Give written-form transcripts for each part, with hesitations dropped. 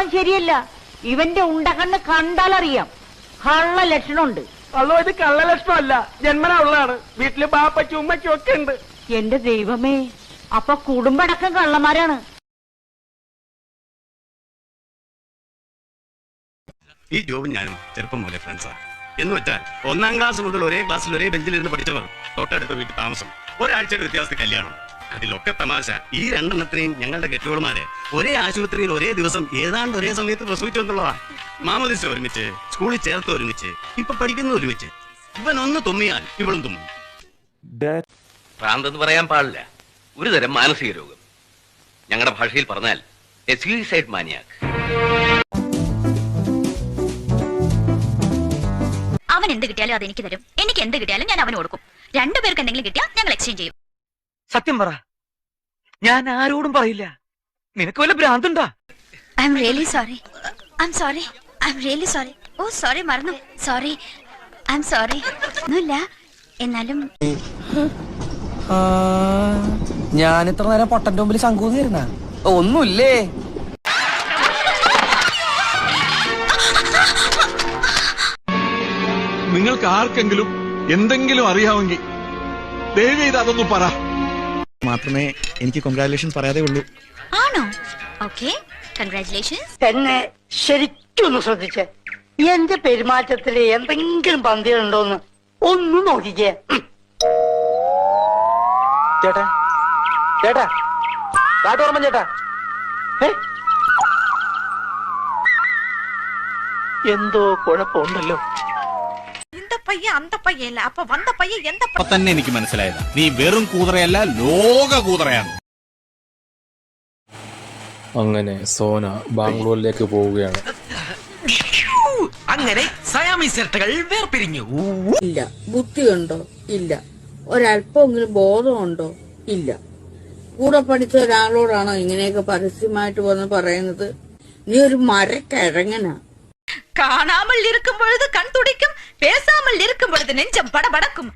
സ്വഭാവം ശരിയല്ല. ഇവന്റെ ഉണ്ടകണ്ണ് കണ്ടാലറിയാം കള്ള ലക്ഷണമുണ്ട്. അതോ ഇത് കള്ള ലക്ഷണമല്ല, ജന്മനാ ഉള്ളതാണ്. വീട്ടില് ബാപ്പച്ചും ഉമ്മച്ചും ഒക്കെ ഉണ്ട്. എന്റെ ദൈവമേ, അപ്പൊ കുടുംബടക്കം കള്ളന്മാരാണ്. ഈ ജോബും ഞാനും ചെറുപ്പം മുതലേ ഫ്രണ്ട്സാണ്. എന്ന് വെച്ചാൽ 1ാം ക്ലാസ് മുതൽ ഒരേ ക്ലാസ്സിൽ ഒരേ ബെഞ്ചിലിരുന്ന് പഠിച്ചവർ, തൊട്ടടുത്ത വീട്ടിൽ താമസം, ഒരാഴ്ചയുടെ വ്യത്യാസത്തിൽ കല്യാണം. അതിലൊക്കെ തമാശ, ഈ രണ്ടെണ്ണത്തിനെയും ഞങ്ങളുടെ കെട്ടുകളുമാരെ ഒരേ ആശുപത്രിയിൽ ഒരേ ദിവസം ഏതാണ്ട് ഒരേ സമയത്ത് പ്രസവിച്ചു എന്നുള്ളതാ. മാമോദിസ ഒരുമിച്ച്, സ്കൂളിൽ ചേർത്ത് ഒരുമിച്ച്, ഇപ്പൊ പഠിക്കുന്ന ഒരുമിച്ച്. ഇവൻ ഒന്ന് തുമ്മിയാൽ ഇവളും തുമ്മും. ഭ്രാന്തെന്ന് പറയാൻ പാടില്ല, ഒരു തരം മാനസിക രോഗം. ഞങ്ങളുടെ ഭാഷയിൽ പറഞ്ഞാൽ എ സൂയിസൈഡ് മാനിയാക്ക്. അവൻ എന്ത് കിട്ടിയാലും അത് എനിക്ക് തരും, എനിക്ക് എന്ത് കിട്ടിയാലും ഞാൻ അവന് കൊടുക്കും. രണ്ടുപേർക്ക് എന്തെങ്കിലും കിട്ടിയാൽ ഞങ്ങൾ എക്സ്ചേഞ്ച് ചെയ്യും. സത്യം പറ, ഞാൻ ആരോടും പറയില്ല. നിനക്ക് വല്ല ഭ്രാന്തുണ്ടാ? I am really sorry. I am sorry. I am really sorry. Oh sorry, മറന്നു. സോറി. I am sorry. ഒന്നുമില്ല, എന്നാലും ഞാൻ ഇത്ര നേരം പൊട്ടന്റെ മുമ്പിൽ ശങ്കൂന്നിരുന്ന ഒന്നുമില്ലേ. നിങ്ങൾക്ക് ആർക്കെങ്കിലും എന്തെങ്കിലും അറിയാമെങ്കിൽ ദയവ് ചെയ്ത് അതൊന്നും പറ. മാത്രമേ എനിക്ക് കൺഗ്രാറ്റുലേഷൻസ് പറയാതെ ഉള്ളൂ. ആണോ? Okay, congratulations. എന്നെ ശരിക്കൊന്ന് ശ്രദ്ധിച്ചേ. എന്റെ പെരുമാറ്റത്തില് എന്തെങ്കിലും പന്തികളുണ്ടോന്ന് ഒന്ന് നോക്കിക്കേ. ചേട്ടാ ചേട്ടാ കാട്ടോർമ്മ ചേട്ടാ, എന്തോ കുഴപ്പമുണ്ടല്ലോ. അപ്പൊ തന്നെ എനിക്ക് മനസ്സിലായത് നീ വെറും കൂതറയല്ല, ലോക കൂതറയാണ്. അങ്ങനെ സോന ബാംഗ്ലൂരിലേക്ക് പോവുകയാണ്. അങ്ങനെ സയാമീസർട്ടകൾ വേർപിരിഞ്ഞു. ഇല്ല. ബുദ്ധിയുണ്ടോ? ഇല്ല. ഒരല്പമെങ്കിലും ബോധമുണ്ടോ? ഇല്ല. കൂടെ പഠിച്ച ഒരാളോടാണോ ഇങ്ങനെയൊക്കെ പരസ്യമായിട്ട് വന്ന് പറയുന്നത്? നീ ഒരു മരക്കിഴങ്ങനാ. കാണാமல் இருக்கும் பொழுது கண் துடிக்கும், பேசாமல் இருக்கும் பொழுது നെഞ്ചം പടപടക്കും.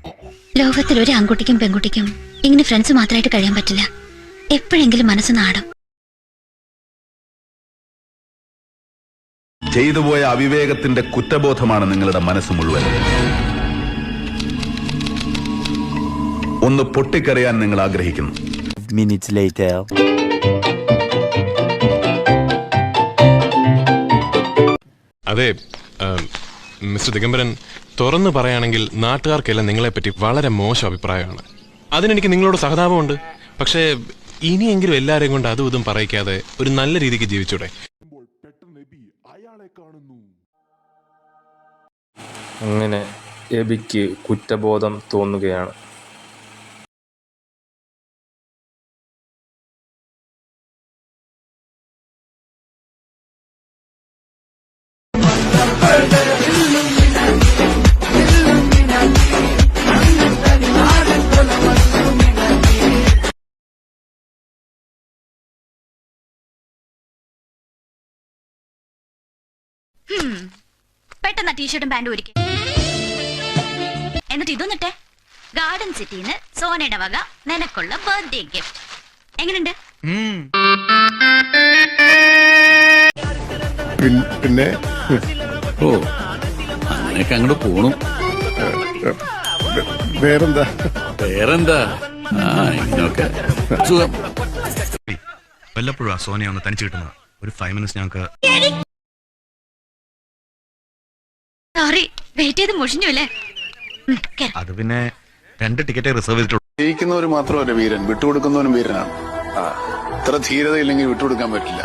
ലോകത്തിൽ ഒരു ആൺകുട്ടിക്കും പെൺകുട്ടിക്കും ഇങ്ങനെ ഫ്രണ്ട്സ് മാത്രമായിട്ട് കഴിയാൻ പറ്റില്ല. എപ്പോഴെങ്കിലും മനസ്സ് നാടും. ചെയ്തുപോയ അവിവേകത്തിന്റെ കുറ്റബോധമാണ് നിങ്ങളുടെ മനസ്സ് മുഴുവൻ. ഒന്ന് പൊട്ടിക്കറിയാൻ നിങ്ങൾ ആഗ്രഹിക്കുന്നു. Minutes later. അതെ മിസ്റ്റർ ദിഗംബരൻ, തുറന്നു പറയുകയാണെങ്കിൽ നാട്ടുകാർക്കെല്ലാം നിങ്ങളെപ്പറ്റി വളരെ മോശം അഭിപ്രായമാണ്. അതിനെനിക്ക് നിങ്ങളോട് സഹതാപമുണ്ട്. പക്ഷേ ഇനിയെങ്കിലും എല്ലാവരെയും കൊണ്ട് അതും ഇതും പറയിക്കാതെ ഒരു നല്ല രീതിക്ക് ജീവിച്ചൂടെ? അങ്ങനെ എബിക്ക് കുറ്റബോധം തോന്നുകയാണ്. പെട്ടെന്ന് ടീഷർട്ടും പാന്റും ഒരുക്കി, എന്നിട്ട് ഇതൊന്നിട്ടെ. ഗാർഡൻ സിറ്റിന്ന് സോനയുടെ വക നിനക്കുള്ള ബർത്ത്ഡേ ഗിഫ്റ്റ്. എങ്ങനെയുണ്ട്? പിന്നെ ഓ അങ്ങനെയൊക്കെ അങ്ങോട്ട് പോണു. വേറെന്താ വേറെന്താ ഇങ്ങനെയൊക്കെ സുഖം. വല്ലപ്പോഴും ആ സോനയെ ഒന്ന് തനിച്ച് കിട്ടുന്നത്. ഒരു 5 മിനിറ്റ്സ് ഞങ്ങൾക്ക്. സോറി, വെയിറ്റ് ചെയ്ത് മുഷിഞ്ഞു അല്ലേ? അത് പിന്നെ 2 ടിക്കറ്റ് റിസർവ് ചെയ്തിട്ടുള്ളൂ. ജയിക്കുന്നവർ മാത്രമല്ല വീരൻ, വിട്ടുകൊടുക്കുന്നവനും വീരനാണ്. ഇത്ര ധീരതയില്ലെങ്കിൽ വിട്ടുകൊടുക്കാൻ പറ്റില്ല.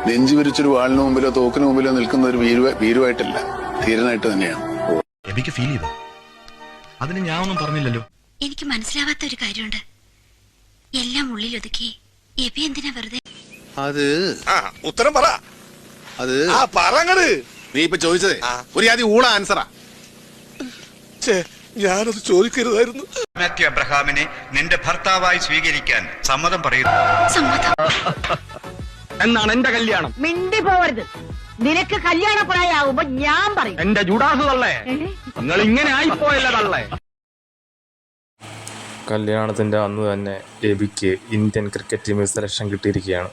നെഞ്ചു വിരിച്ചൊരു വാളിന് മുമ്പിലോ തോക്കിന് മുമ്പിലോ നിൽക്കുന്ന ഒരു വീരുവായിട്ടല്ല, ധീരനായിട്ട് തന്നെയാണ്. എനിക്ക് ഫീൽ ചെയ്തോ? അതിന് ഞാൻ ഒന്നും പറഞ്ഞില്ലല്ലോ. എനിക്ക് മനസ്സിലാവാത്ത ഒരു കാര്യമുണ്ട്. എല്ലാം ഉള്ളിലൊതുക്കി എബി എന്തിനാ വെറുതെ? അത് ഉത്തരം പറ. അത് പറങ്ങട്. നീ ഇപ്പൊ ചോദിച്ചതേ ഒരു ആദ്യം ഊള ആൻസറാ. ഞാനത് ചോദിക്കരുതായിരുന്നു. മാത്യു അബ്രഹാമിനെ നിന്റെ ഭർത്താവായി സ്വീകരിക്കാൻ സമ്മതം പറയുന്നു. സമ്മതം എന്നാണ് എന്റെ കല്യാണം. മിണ്ടി പോവരുത്. നിനക്ക് കല്യാണ പ്രായമാകുമ്പോ ഞാൻ പറയും. എന്റെ ജുഡാസ് തള്ളേ, നിങ്ങൾ ഇങ്ങനെ ആയിപ്പോയല്ലേ തള്ളേ. കല്യാണത്തിന്റെ അന്ന് തന്നെ എബിക്ക് ഇന്ത്യൻ ക്രിക്കറ്റ് ടീമിൽ സെലക്ഷൻ കിട്ടിയിരിക്കുകയാണ്.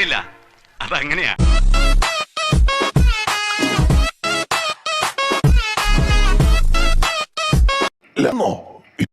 പറയില്ല, അതങ്ങനെയാ. ഇല്ലെന്നോ?